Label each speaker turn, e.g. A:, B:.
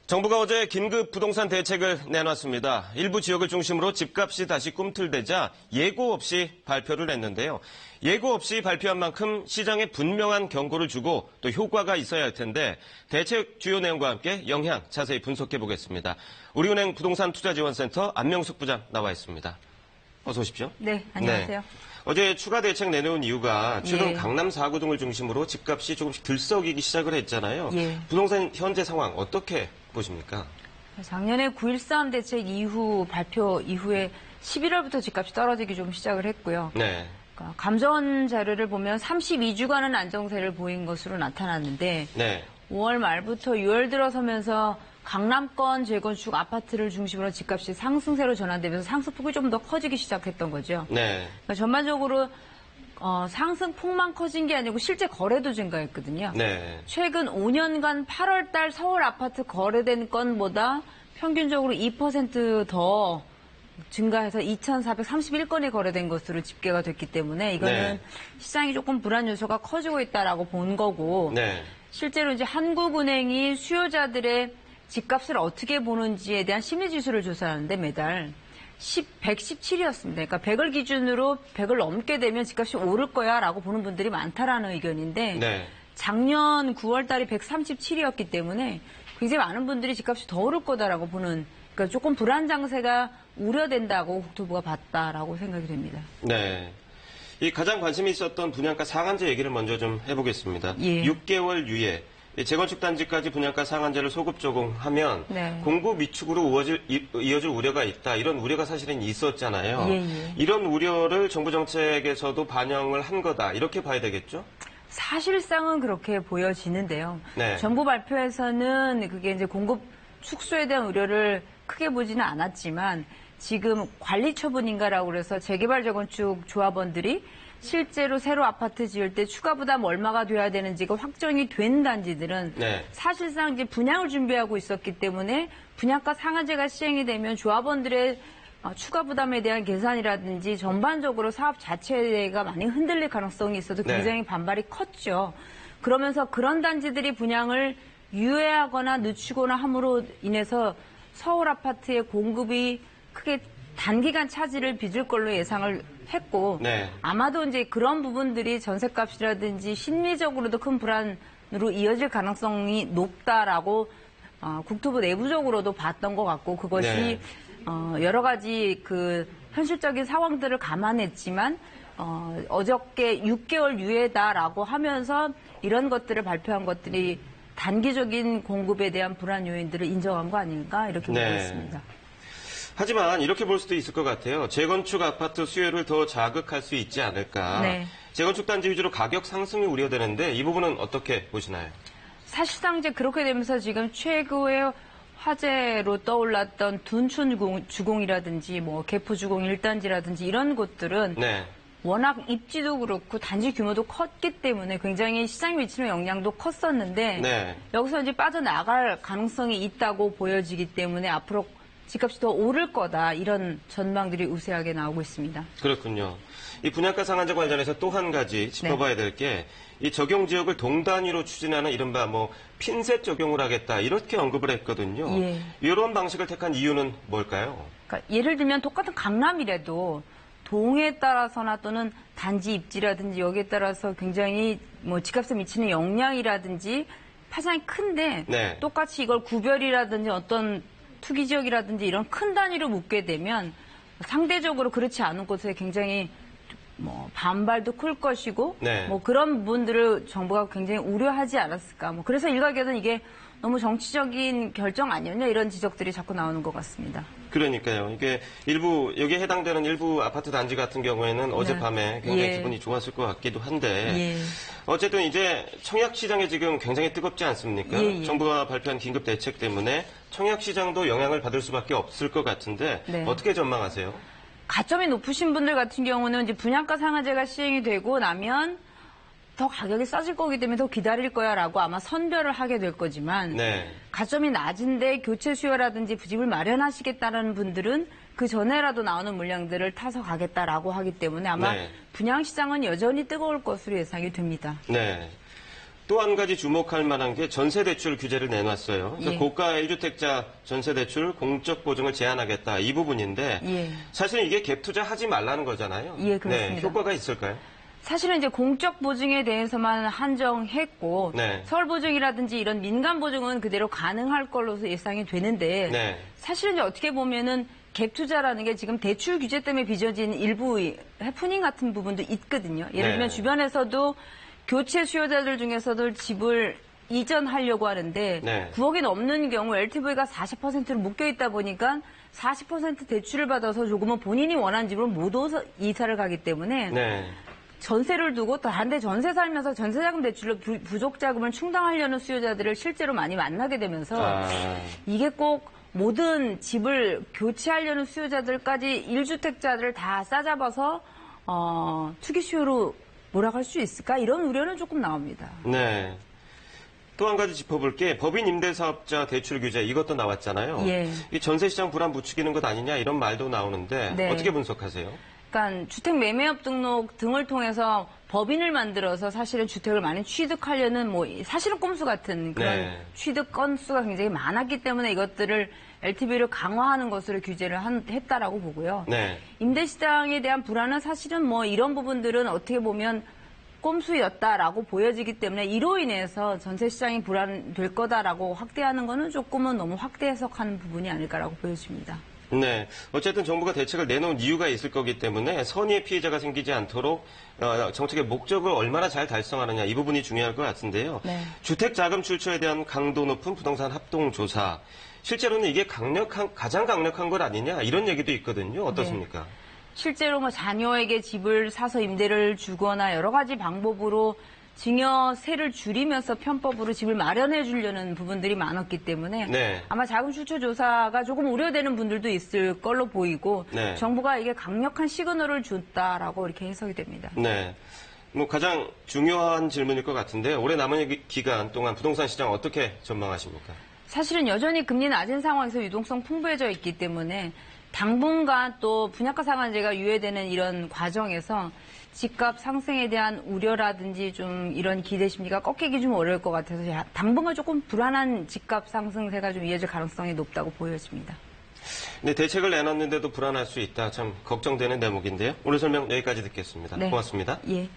A: 정부가 어제 긴급 부동산 대책을 내놨습니다. 일부 지역을 중심으로 집값이 다시 꿈틀대자 예고 없이 발표를 했는데요. 예고 없이 발표한 만큼 시장에 분명한 경고를 주고 또 효과가 있어야 할 텐데 대책 주요 내용과 함께 영향 자세히 분석해 보겠습니다. 우리은행 부동산투자지원센터 안명숙 부장 나와 있습니다. 어서 오십시오.
B: 네, 안녕하세요. 네.
A: 어제 추가 대책 내놓은 이유가 최근 강남 4구 등을 중심으로 집값이 조금씩 들썩이기 시작을 했잖아요. 부동산 현재 상황 어떻게 보십니까?
B: 작년에 9.13 대책 이후 발표 이후에 11월부터 집값이 떨어지기 좀 시작을 했고요.
A: 네.
B: 그러니까 감전 자료를 보면 32주간은 안정세를 보인 것으로 나타났는데 5월 말부터 6월 들어서면서 강남권 재건축 아파트를 중심으로 집값이 상승세로 전환되면서 상승폭이 좀 더 커지기 시작했던 거죠. 그러니까 전반적으로 상승폭만 커진 게 아니고 실제 거래도 증가했거든요. 최근 5년간 8월 달 서울 아파트 거래된 건보다 평균적으로 2% 증가해서 2,431건이 거래된 것으로 집계가 됐기 때문에 이거는 시장이 조금 불안 요소가 커지고 있다라고 본 거고 실제로 이제 한국은행이 수요자들의 집값을 어떻게 보는지에 대한 심리지수를 조사하는데 매달 117이었습니다. 그러니까 100을 기준으로 100을 넘게 되면 집값이 오를 거야 라고 보는 분들이 많다라는 의견인데 작년 9월 달이 137이었기 때문에 굉장히 많은 분들이 집값이 더 오를 거다라고 보는 그러니까 조금 불안 장세가 우려된다고 국토부가 봤다라고 생각이 됩니다.
A: 이 가장 관심이 있었던 분양가 상한제 얘기를 먼저 좀 해보겠습니다. 6개월 유예. 재건축 단지까지 분양가 상한제를 소급 적용하면 공급 위축으로 이어질 우려가 있다. 이런 우려가 사실은 있었잖아요. 이런 우려를 정부 정책에서도 반영을 한 거다. 이렇게 봐야 되겠죠?
B: 사실상은 그렇게 보여지는데요. 정부 발표에서는 그게 이제 공급 축소에 대한 우려를 크게 보지는 않았지만 지금 관리 처분인가라고 그래서 재개발 재건축 조합원들이 실제로 새로 아파트 지을 때 추가 부담 얼마가 돼야 되는지가 확정이 된 단지들은 사실상 이제 분양을 준비하고 있었기 때문에 분양가 상한제가 시행이 되면 조합원들의 추가 부담에 대한 계산이라든지 전반적으로 사업 자체가 많이 흔들릴 가능성이 있어도 굉장히 반발이 컸죠. 그러면서 그런 단지들이 분양을 유예하거나 늦추거나 함으로 인해서 서울 아파트의 공급이 크게 단기간 차질을 빚을 걸로 예상을 했고 아마도 이제 그런 부분들이 전셋값이라든지 심리적으로도 큰 불안으로 이어질 가능성이 높다라고 국토부 내부적으로도 봤던 것 같고 그것이 여러 가지 그 현실적인 상황들을 감안했지만 어저께 6개월 유예다라고 하면서 이런 것들을 발표한 것들이 단기적인 공급에 대한 불안 요인들을 인정한 거 아닌가 이렇게 보고 있습니다.
A: 하지만 이렇게 볼 수도 있을 것 같아요. 재건축 아파트 수요를 더 자극할 수 있지 않을까. 재건축 단지 위주로 가격 상승이 우려되는데 이 부분은 어떻게 보시나요?
B: 사실상 이제 그렇게 되면서 지금 최고의 화제로 떠올랐던 둔촌 주공이라든지 뭐 개포 주공 1단지라든지 이런 곳들은 워낙 입지도 그렇고 단지 규모도 컸기 때문에 굉장히 시장에 미치는 영향도 컸었는데 여기서 이제 빠져나갈 가능성이 있다고 보여지기 때문에 앞으로 집값이 더 오를 거다 이런 전망들이 우세하게 나오고 있습니다.
A: 그렇군요. 이 분양가 상한제 관련해서 또 한 가지 짚어봐야 될 게 이 적용 지역을 동단위로 추진하는 이른바 뭐 핀셋 적용을 하겠다 이렇게 언급을 했거든요. 이런 방식을 택한 이유는 뭘까요?
B: 그러니까 예를 들면 똑같은 강남이라도 동에 따라서나 또는 단지 입지라든지 여기에 따라서 굉장히 뭐 집값에 미치는 영향이라든지 파장이 큰데 똑같이 이걸 구별이라든지 어떤 투기 지역이라든지 이런 큰 단위로 묶게 되면 상대적으로 그렇지 않은 곳에 굉장히 뭐 반발도 클 것이고 뭐 그런 부분들을 정부가 굉장히 우려하지 않았을까. 뭐 그래서 일각에는 이게 너무 정치적인 결정 아니었냐 이런 지적들이 자꾸 나오는 것 같습니다.
A: 그러니까요. 이게 일부 여기에 해당되는 일부 아파트 단지 같은 경우에는 어젯밤에 굉장히 기분이 좋았을 것 같기도 한데 어쨌든 이제 청약 시장이 지금 굉장히 뜨겁지 않습니까? 정부가 발표한 긴급 대책 때문에 청약 시장도 영향을 받을 수밖에 없을 것 같은데 어떻게 전망하세요?
B: 가점이 높으신 분들 같은 경우는 이제 분양가 상한제가 시행이 되고 나면 더 가격이 싸질 거기 때문에 더 기다릴 거야라고 아마 선별을 하게 될 거지만 가점이 낮은데 교체 수요라든지 집을 마련하시겠다는 분들은 그 전에라도 나오는 물량들을 타서 가겠다라고 하기 때문에 아마 분양 시장은 여전히 뜨거울 것으로 예상이 됩니다.
A: 또 한 가지 주목할 만한 게 전세 대출 규제를 내놨어요. 그래서
B: 예.
A: 고가 1주택자 전세 대출 공적 보증을 제한하겠다 이 부분인데
B: 예.
A: 사실은 이게 갭 투자 하지 말라는 거잖아요.
B: 예, 그렇습니다.
A: 네, 효과가 있을까요?
B: 사실은 이제 공적 보증에 대해서만 한정했고
A: 네.
B: 서울 보증이라든지 이런 민간 보증은 그대로 가능할 걸로 예상이 되는데
A: 네.
B: 사실은 이제 어떻게 보면은 갭 투자라는 게 지금 대출 규제 때문에 빚어진 일부 해프닝 같은 부분도 있거든요. 예를 들면
A: 네.
B: 주변에서도 교체 수요자들 중에서도 집을 이전하려고 하는데
A: 네.
B: 9억이 넘는 경우 LTV가 40%로 묶여 있다 보니까 40% 대출을 받아서 조금은 본인이 원하는 집으로 못 이사를 가기 때문에
A: 네.
B: 전세를 두고 또 다른 데 전세 살면서 전세자금 대출로 부족 자금을 충당하려는 수요자들을 실제로 많이 만나게 되면서 이게 꼭 모든 집을 교체하려는 수요자들까지 1주택자들을 다 싸잡아서 투기 수요로 몰아갈 수 있을까? 이런 우려는 조금 나옵니다.
A: 네. 또 한 가지 짚어볼 게 법인 임대사업자 대출 규제 이것도 나왔잖아요.
B: 예.
A: 이 전세시장 불안 부추기는 것 아니냐 이런 말도 나오는데
B: 네.
A: 어떻게 분석하세요?
B: 그러니까 주택 매매업 등록 등을 통해서 법인을 만들어서 사실은 주택을 많이 취득하려는 사실은 꼼수 같은 그런
A: 네.
B: 취득 건수가 굉장히 많았기 때문에 이것들을 LTV를 강화하는 것으로 규제를 했다라고 보고요.
A: 네.
B: 임대시장에 대한 불안은 사실은 이런 부분들은 어떻게 보면 꼼수였다라고 보여지기 때문에 이로 인해서 전세시장이 불안될 거다라고 확대하는 거는 조금은 너무 확대 해석하는 부분이 아닐까라고 보여집니다.
A: 네. 어쨌든 정부가 대책을 내놓은 이유가 있을 거기 때문에 선의의 피해자가 생기지 않도록 정책의 목적을 얼마나 잘 달성하느냐 이 부분이 중요할 것 같은데요.
B: 네.
A: 주택 자금 출처에 대한 강도 높은 부동산 합동조사. 실제로는 이게 가장 강력한 것 아니냐 이런 얘기도 있거든요. 어떻습니까?
B: 네. 실제로 자녀에게 집을 사서 임대를 주거나 여러 가지 방법으로 증여세를 줄이면서 편법으로 집을 마련해 주려는 부분들이 많았기 때문에
A: 네.
B: 아마 자금 출처 조사가 조금 우려되는 분들도 있을 걸로 보이고
A: 네.
B: 정부가 이게 강력한 시그널을 줬다라고 이렇게 해석이 됩니다.
A: 네. 가장 중요한 질문일 것 같은데 올해 남은 기간 동안 부동산 시장 어떻게 전망하십니까?
B: 사실은 여전히 금리 낮은 상황에서 유동성 풍부해져 있기 때문에 당분간 또 분양가 상한제가 유예되는 이런 과정에서 집값 상승에 대한 우려라든지 좀 이런 기대 심리가 꺾이기 좀 어려울 것 같아서 당분간 조금 불안한 집값 상승세가 좀 이어질 가능성이 높다고 보여집니다.
A: 네, 대책을 내놨는데도 불안할 수 있다. 참 걱정되는 대목인데요. 오늘 설명 여기까지 듣겠습니다.
B: 네.
A: 고맙습니다.
B: 예.